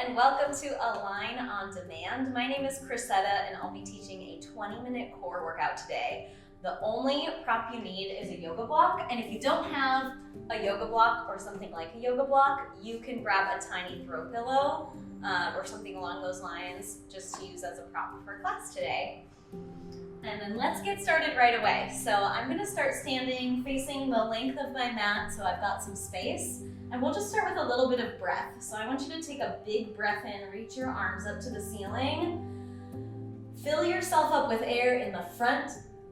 and welcome to Align on Demand. My name is Chrysetta and I'll be teaching a 20-minute core workout today. The only prop you need is a yoga block, and if you don't have a yoga block or something like a yoga block, you can grab a tiny throw pillow or something along those lines just to use as a prop for class today. And then let's get started right away. So I'm gonna start standing facing the length of my mat so I've got some space. And we'll just start with a little bit of breath. So I want you to take a big breath in, reach your arms up to the ceiling. Fill yourself up with air in the front,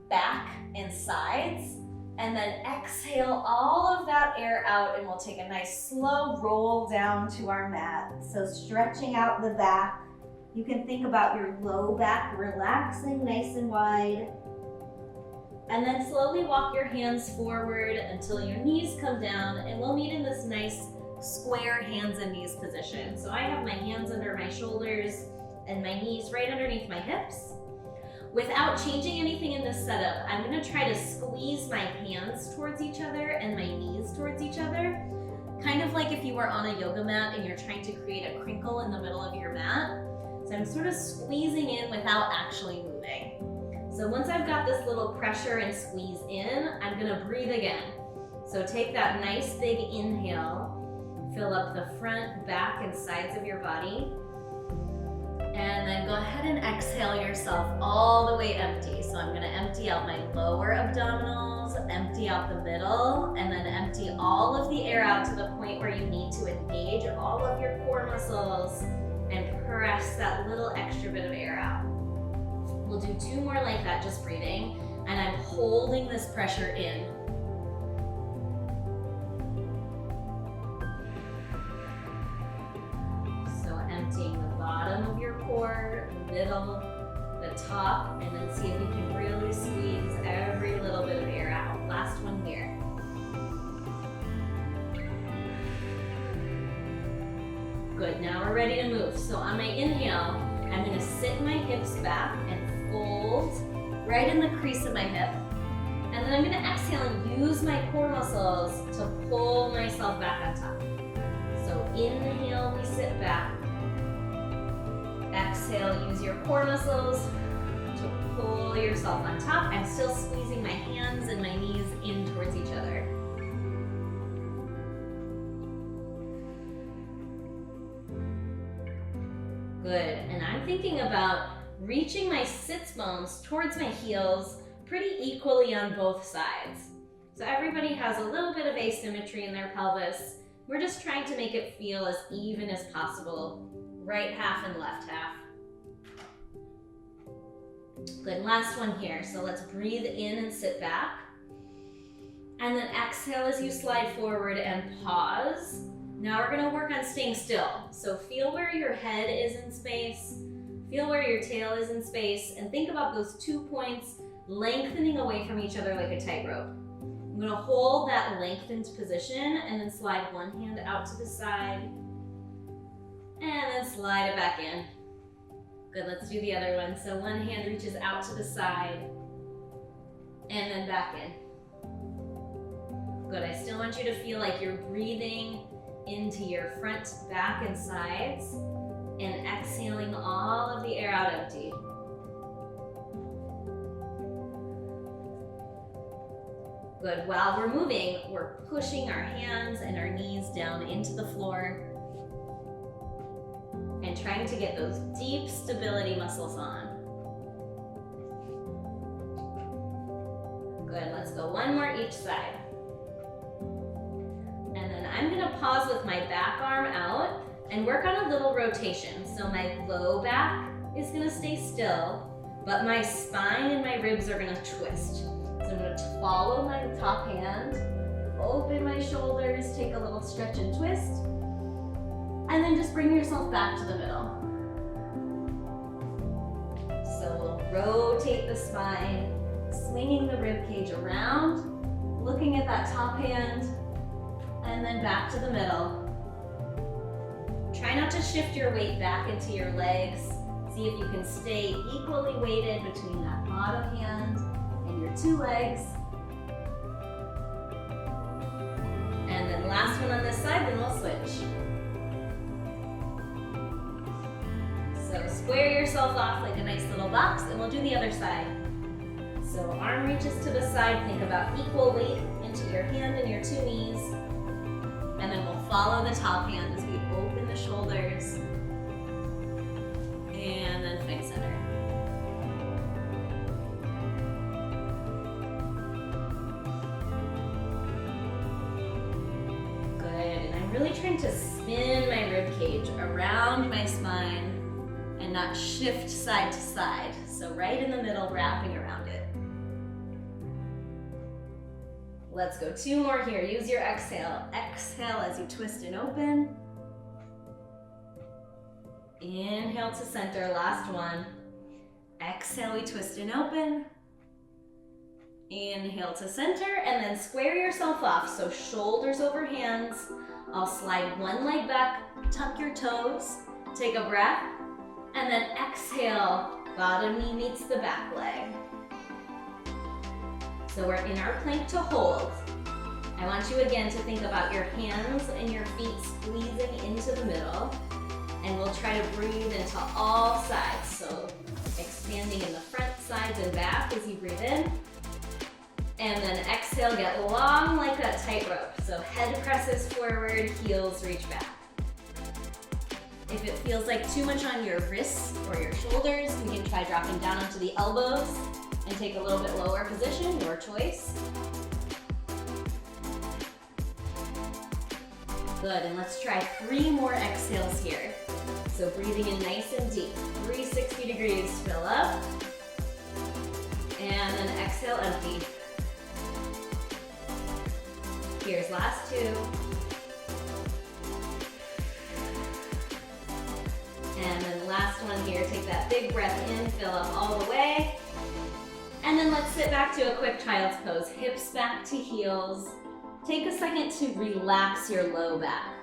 back, and sides. And then exhale all of that air out, and we'll take a nice slow roll down to our mat. So stretching out the back. You can think about your low back relaxing nice and wide. And then slowly walk your hands forward until your knees come down, and we'll meet in this nice square hands and knees position. So I have my hands under my shoulders and my knees right underneath my hips. Without changing anything in this setup, I'm gonna try to squeeze my hands towards each other and my knees towards each other. Kind of like if you were on a yoga mat and you're trying to create a crinkle in the middle of your mat. So I'm sort of squeezing in without actually moving. So once I've got this little pressure and squeeze in, I'm gonna breathe again. So take that nice big inhale, fill up the front, back, and sides of your body. And then go ahead and exhale yourself all the way empty. So I'm gonna empty out my lower abdominals, empty out the middle, and then empty all of the air out to the point where you need to engage all of your core muscles and press that little extra bit of air out. We'll do 2 more like that, just breathing, and I'm holding this pressure in. So emptying the bottom of your core, middle, the top, and then see if you can really squeeze every little bit of air out. Last one here. Good, now we're ready to move. So on my inhale, I'm gonna sit my hips back and fold right in the crease of my hip. And then I'm gonna exhale and use my core muscles to pull myself back on top. So inhale, we sit back. Exhale, use your core muscles to pull yourself on top. I'm still squeezing my hands and my knees in towards each other. Good, and I'm thinking about reaching my sits bones towards my heels pretty equally on both sides. So everybody has a little bit of asymmetry in their pelvis. We're just trying to make it feel as even as possible. Right half and left half. Good, last one here. So let's breathe in and sit back. And then exhale as you slide forward and pause. Now we're gonna work on staying still. So feel where your head is in space, feel where your tail is in space, and think about those 2 points lengthening away from each other like a tightrope. I'm gonna hold that lengthened position and then slide one hand out to the side, and then slide it back in. Good, let's do the other one. So one hand reaches out to the side, and then back in. Good, I still want you to feel like you're breathing into your front, back, and sides, and exhaling all of the air out empty. Good, while we're moving, we're pushing our hands and our knees down into the floor and trying to get those deep stability muscles on. Good, let's go 1 more each side. And then I'm gonna pause with my back arm out and work on a little rotation. So my low back is gonna stay still, but my spine and my ribs are gonna twist. So I'm gonna follow my top hand, open my shoulders, take a little stretch and twist, and then just bring yourself back to the middle. So we'll rotate the spine, swinging the rib cage around, looking at that top hand, and then back to the middle. Try not to shift your weight back into your legs. See if you can stay equally weighted between that bottom hand and your 2 legs. And then last one on this side, then we'll switch. square yourself off like a nice little box, and we'll do the other side. So arm reaches to the side, think about equal weight into your hand and your two knees. And then we'll follow the top hand as we open the shoulders. And then find center. Really trying to spin my rib cage around my spine and not shift side to side. So right in the middle, wrapping around it. Let's go 2 more here. Use your exhale. Exhale as you twist and open. Inhale to center, last one. Exhale, we twist and open. Inhale to center, and then square yourself off. So shoulders over hands. I'll slide one leg back, tuck your toes, take a breath, and then exhale, bottom knee meets the back leg. So we're in our plank to hold. I want you again to think about your hands and your feet squeezing into the middle, and we'll try to breathe into all sides. So expanding in the front, sides, and back as you breathe in. And then exhale, get long like that tightrope. So head presses forward, heels reach back. If it feels like too much on your wrists or your shoulders, we can try dropping down onto the elbows and take a little bit lower position, your choice. Good, and let's try 3 more exhales here. So breathing in nice and deep, 360 degrees, fill up. And then exhale, empty. Here's last 2. And then last one here, take that big breath in, fill up all the way. And then let's sit back to a quick child's pose. Hips back to heels. Take a second to relax your low back.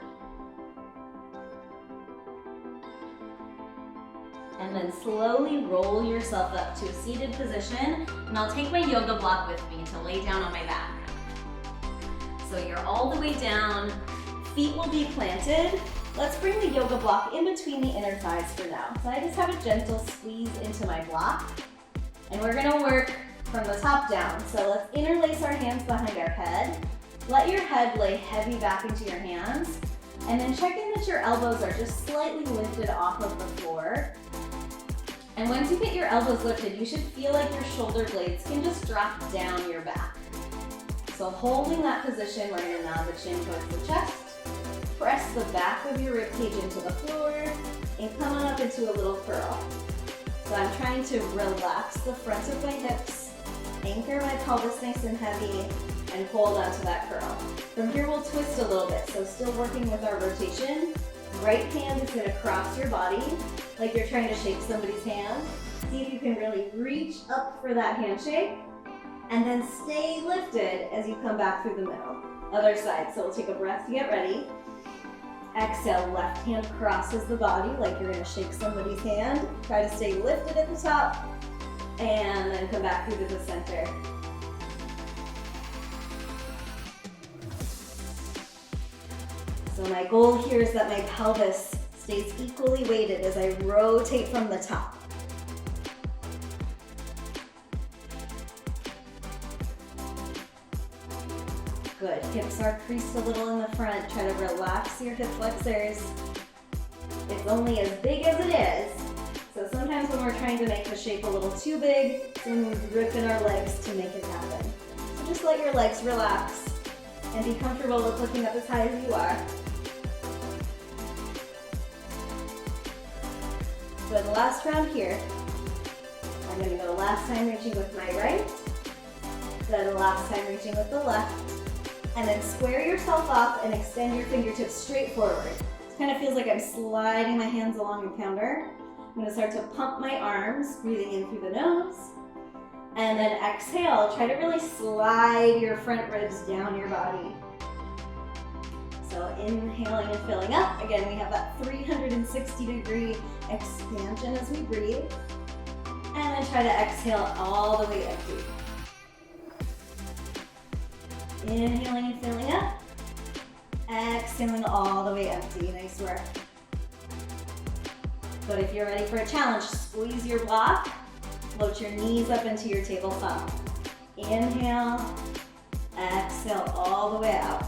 And then slowly roll yourself up to a seated position. And I'll take my yoga block with me to lay down on my back. So you're all the way down, feet will be planted. Let's bring the yoga block in between the inner thighs for now. So I just have a gentle squeeze into my block. And we're gonna work from the top down. So let's interlace our hands behind our head. Let your head lay heavy back into your hands. And then check in that your elbows are just slightly lifted off of the floor. And once you get your elbows lifted, you should feel like your shoulder blades can just drop down your back. So holding that position, we're going to nod the chin towards the chest, press the back of your ribcage into the floor, and come on up into a little curl. So I'm trying to relax the front of my hips, anchor my pelvis nice and heavy, and hold onto that curl. From here we'll twist a little bit, so still working with our rotation. Right hand is going to cross your body, like you're trying to shake somebody's hand. See if you can really reach up for that handshake. And then stay lifted as you come back through the middle. Other side, so we'll take a breath to get ready. Exhale, left hand crosses the body like you're gonna shake somebody's hand. Try to stay lifted at the top, and then come back through to the center. So my goal here is that my pelvis stays equally weighted as I rotate from the top. Good, hips are creased a little in the front. Try to relax your hip flexors. It's only as big as it is. So sometimes when we're trying to make the shape a little too big, we rip in our legs to make it happen. So just let your legs relax and be comfortable with looking up as high as you are. Good, last round here. I'm gonna go last time reaching with my right, then last time reaching with the left. And then square yourself off and extend your fingertips straight forward. It kind of feels like I'm sliding my hands along the counter. I'm going to start to pump my arms, breathing in through the nose. And then exhale, try to really slide your front ribs down your body. So inhaling and filling up. Again, we have that 360-degree expansion as we breathe. And then try to exhale all the way empty. Inhaling and filling up. Exhaling all the way empty. Nice work. But if you're ready for a challenge, squeeze your block, float your knees up into your tabletop. Inhale, exhale all the way out.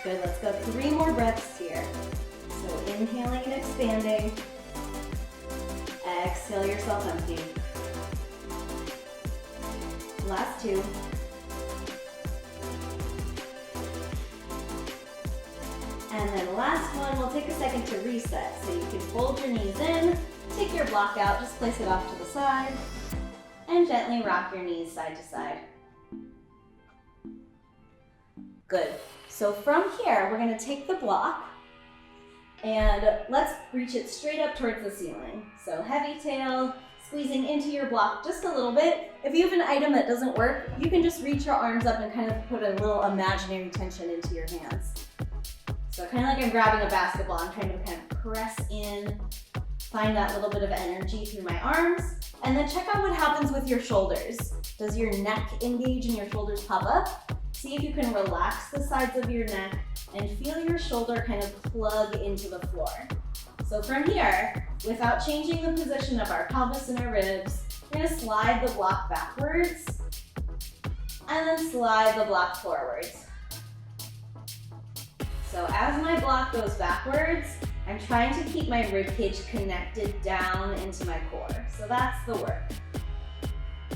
Good, let's go 3 more breaths here. So inhaling and expanding. Exhale yourself empty. Last 2. And then last one, we'll take a second to reset. So you can fold your knees in, take your block out, just place it off to the side, and gently rock your knees side to side. Good. So from here, we're gonna take the block and let's reach it straight up towards the ceiling. So heavy tail, squeezing into your block just a little bit. If you have an item that doesn't work, you can just reach your arms up and kind of put a little imaginary tension into your hands. So kind of like I'm grabbing a basketball, I'm trying to kind of press in, find that little bit of energy through my arms, and then check out what happens with your shoulders. Does your neck engage and your shoulders pop up? See if you can relax the sides of your neck and feel your shoulder kind of plug into the floor. So from here, without changing the position of our pelvis and our ribs, we're gonna slide the block backwards and then slide the block forwards. So as my block goes backwards, I'm trying to keep my ribcage connected down into my core. So that's the work.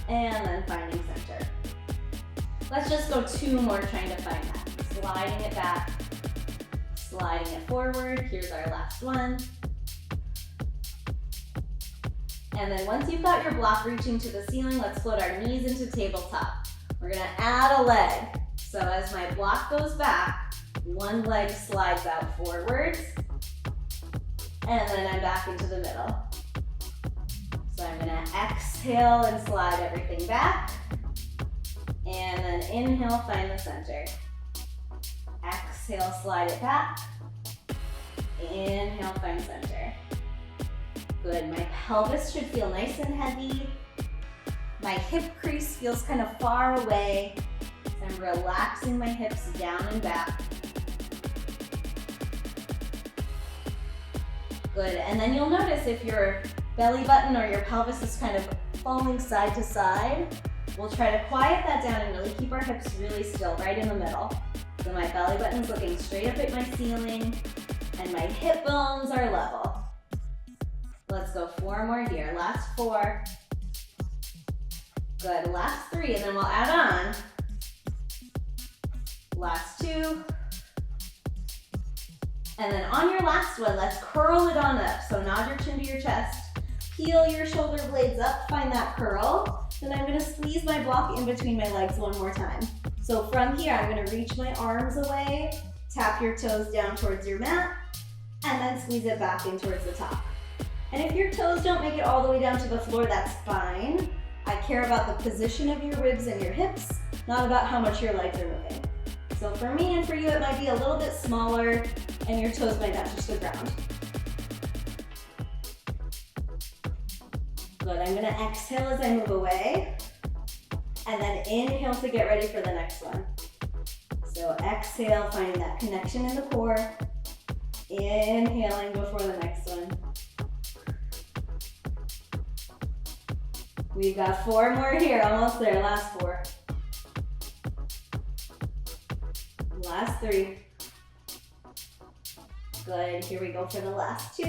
And then finding center. Let's just go 2 more trying to find that. Sliding it back, sliding it forward. Here's our last one. And then once you've got your block reaching to the ceiling, let's float our knees into tabletop. We're gonna add a leg. So as my block goes back, one leg slides out forwards, and then I'm back into the middle. So I'm gonna exhale and slide everything back. And then inhale, find the center. Exhale, slide it back. Inhale, find center. Good, my pelvis should feel nice and heavy. My hip crease feels kind of far away. So I'm relaxing my hips down and back. Good, and then you'll notice if your belly button or your pelvis is kind of falling side to side, we'll try to quiet that down and really keep our hips really still, right in the middle. So my belly button's looking straight up at my ceiling and my hip bones are level. Let's go 4 more here. Last 4. Good, last 3, and then we'll add on. Last 2. And then on your last one, let's curl it on up. So nod your chin to your chest. Peel your shoulder blades up, find that curl. Then I'm gonna squeeze my block in between my legs 1 more time. So from here, I'm gonna reach my arms away, tap your toes down towards your mat, and then squeeze it back in towards the top. And if your toes don't make it all the way down to the floor, that's fine. I care about the position of your ribs and your hips, not about how much your legs are moving. So for me and for you, it might be a little bit smaller and your toes might not touch the ground. Good, I'm gonna exhale as I move away and then inhale to get ready for the next one. So exhale, finding that connection in the core, inhaling before the next one. We've got 4 more here, almost there, last 4. Last 3. Good, here we go for the last 2.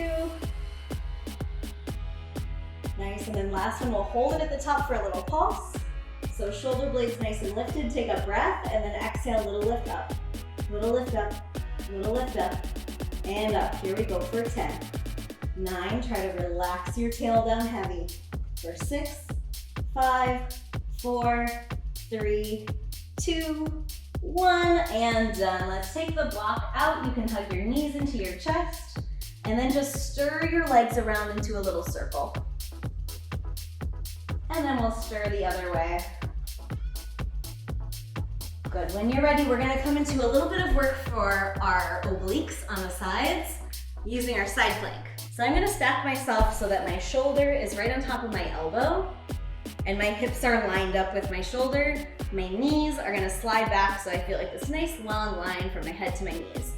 Nice, and then last one, we'll hold it at the top for a little pulse. So shoulder blades nice and lifted, take a breath, and then exhale, little lift up. Little lift up, little lift up, and up. Here we go for 10. 9, try to relax your tail down heavy. For 6, 5, 4, 3, 2, 1, and done. Let's take the block out. You can hug your knees into your chest, and then just stir your legs around into a little circle. And then we'll stir the other way. Good, when you're ready, we're gonna come into a little bit of work for our obliques on the sides using our side plank. So I'm gonna stack myself so that my shoulder is right on top of my elbow. and my hips are lined up with my shoulder. My knees are gonna slide back so I feel like this nice long line from my head to my knees.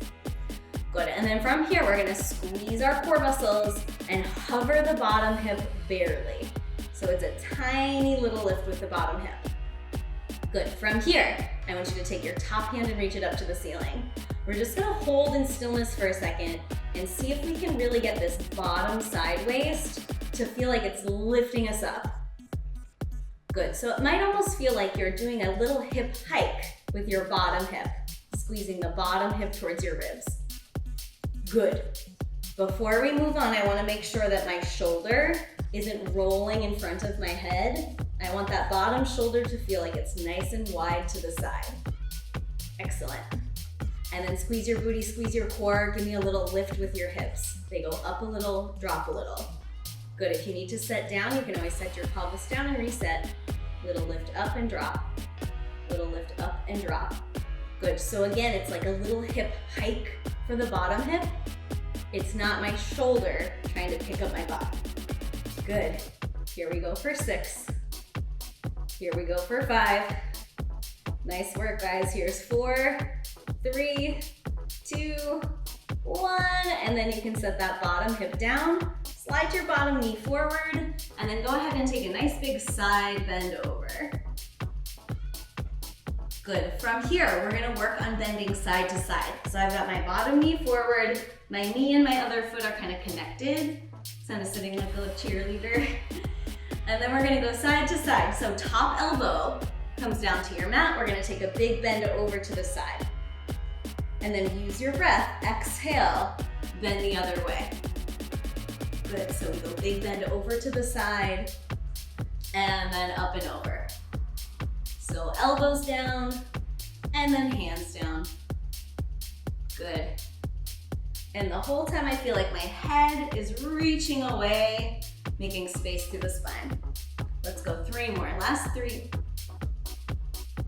Good, and then from here, we're gonna squeeze our core muscles and hover the bottom hip barely. So it's a tiny little lift with the bottom hip. Good, from here, I want you to take your top hand and reach it up to the ceiling. We're just gonna hold in stillness for a second and see if we can really get this bottom side waist to feel like it's lifting us up. Good, so it might almost feel like you're doing a little hip hike with your bottom hip, squeezing the bottom hip towards your ribs. Good. Before we move on, I wanna make sure that my shoulder isn't rolling in front of my head. I want that bottom shoulder to feel like it's nice and wide to the side. Excellent. And then squeeze your booty, squeeze your core, give me a little lift with your hips. They go up a little, drop a little. Good, if you need to set down, you can always set your pelvis down and reset. Little lift up and drop. Little lift up and drop. Good, so again, it's like a little hip hike for the bottom hip. It's not my shoulder trying to pick up my butt. Good, here we go for 6. Here we go for 5. Nice work, guys. Here's 4, 3, 2, 1, and then you can set that bottom hip down. Slide your bottom knee forward, and then go ahead and take a nice big side bend over. Good. From here, we're gonna work on bending side to side. So I've got my bottom knee forward, my knee and my other foot are kind of connected. So I'm sitting like a cheerleader. And then we're gonna go side to side. So top elbow comes down to your mat. We're gonna take a big bend over to the side. And then use your breath, exhale, bend the other way. Good, so we go big bend over to the side, and then up and over. So elbows down, and then hands down. Good. And the whole time I feel like my head is reaching away, making space through the spine. Let's go 3 more, last 3.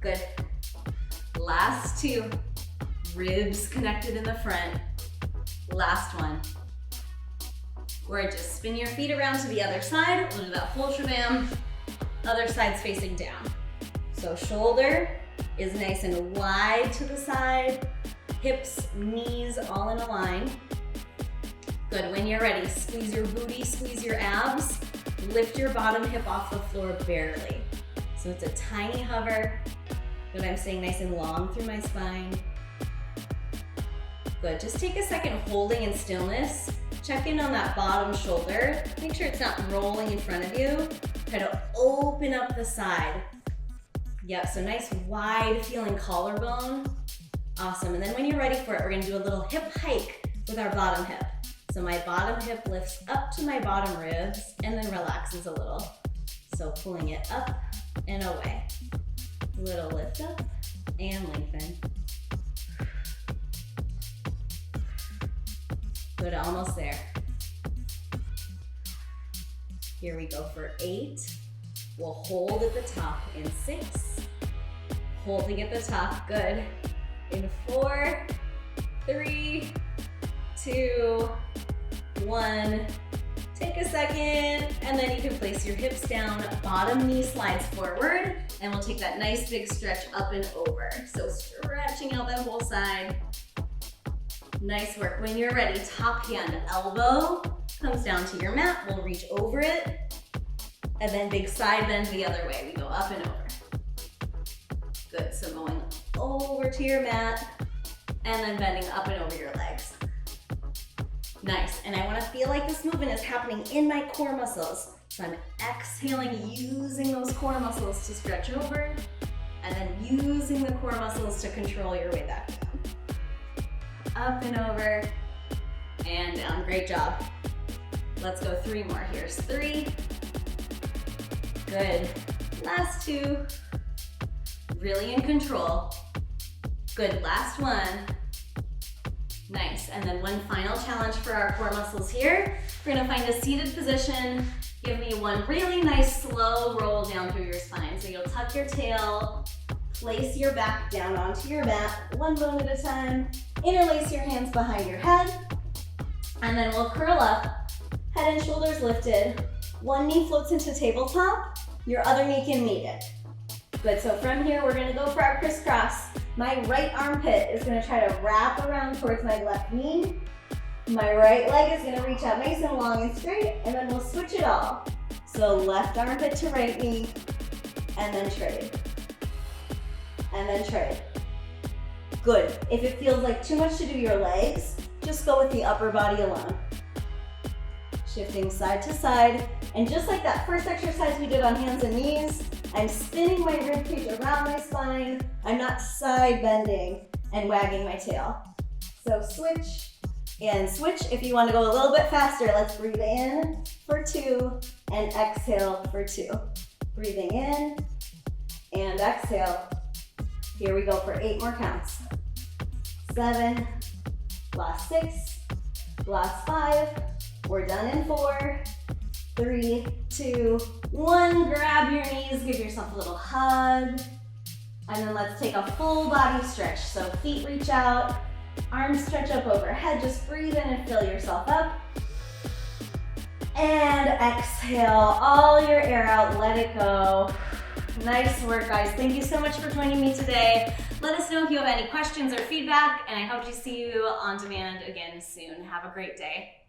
Good. Last 2. Ribs connected in the front. Last 1. Gorgeous. Spin your feet around to the other side. We'll do that full shabam. Other side's facing down. So shoulder is nice and wide to the side. Hips, knees, all in a line. Good. When you're ready, squeeze your booty, squeeze your abs. Lift your bottom hip off the floor barely. So it's a tiny hover. Good. I'm staying nice and long through my spine. Good. Just take a second holding in stillness. Check in on that bottom shoulder. Make sure it's not rolling in front of you. Try to open up the side. Yep, so nice wide feeling collarbone. Awesome, and then when you're ready for it, we're gonna do a little hip hike with our bottom hip. So my bottom hip lifts up to my bottom ribs and then relaxes a little. So pulling it up and away. Little lift up and lengthen. Good, almost there. Here we go for 8. We'll hold at the top in 6. Holding at the top, good. In 4, 3, 2, 1. Take a second, and then you can place your hips down, bottom knee slides forward, and we'll take that nice big stretch up and over. So stretching out that whole side. Nice work. When you're ready, top hand, elbow comes down to your mat. We'll reach over it, and then big side bend the other way. We go up and over. Good, so going over to your mat, and then bending up and over your legs. Nice, and I wanna feel like this movement is happening in my core muscles. So I'm exhaling, using those core muscles to stretch over, and then using the core muscles to control your way back down. Up and over, and down. Great job. Let's go 3 more. Here's 3. Good. Last 2. Really in control. Good. Last 1. Nice. And then one final challenge for our core muscles here. We're gonna find a seated position. Give me one really nice slow roll down through your spine. So you'll tuck your tail, place your back down onto your mat, one bone at a time. Interlace your hands behind your head, and then we'll curl up, head and shoulders lifted. One knee floats into tabletop, your other knee can meet it. Good, so from here, we're gonna go for our crisscross. My right armpit is gonna try to wrap around towards my left knee. My right leg is gonna reach out nice and long and straight, and then we'll switch it all. So left armpit to right knee, and then trade. And then trade. Good. If it feels like too much to do your legs, just go with the upper body alone. Shifting side to side. And just like that first exercise we did on hands and knees, I'm spinning my ribcage around my spine. I'm not side bending and wagging my tail. So switch and switch. If you want to go a little bit faster, let's breathe in for 2 and exhale for 2. Breathing in and exhale. Here we go for 8 more counts. 7, last 6, last 5. We're done in 4, 3, 2, 1. Grab your knees, give yourself a little hug. And then let's take a full body stretch. So feet reach out, arms stretch up overhead. Just breathe in and fill yourself up. And exhale all your air out, let it go. Nice work, guys. Thank you so much for joining me today. Let us know if you have any questions or feedback, and I hope to see you on demand again soon. Have a great day.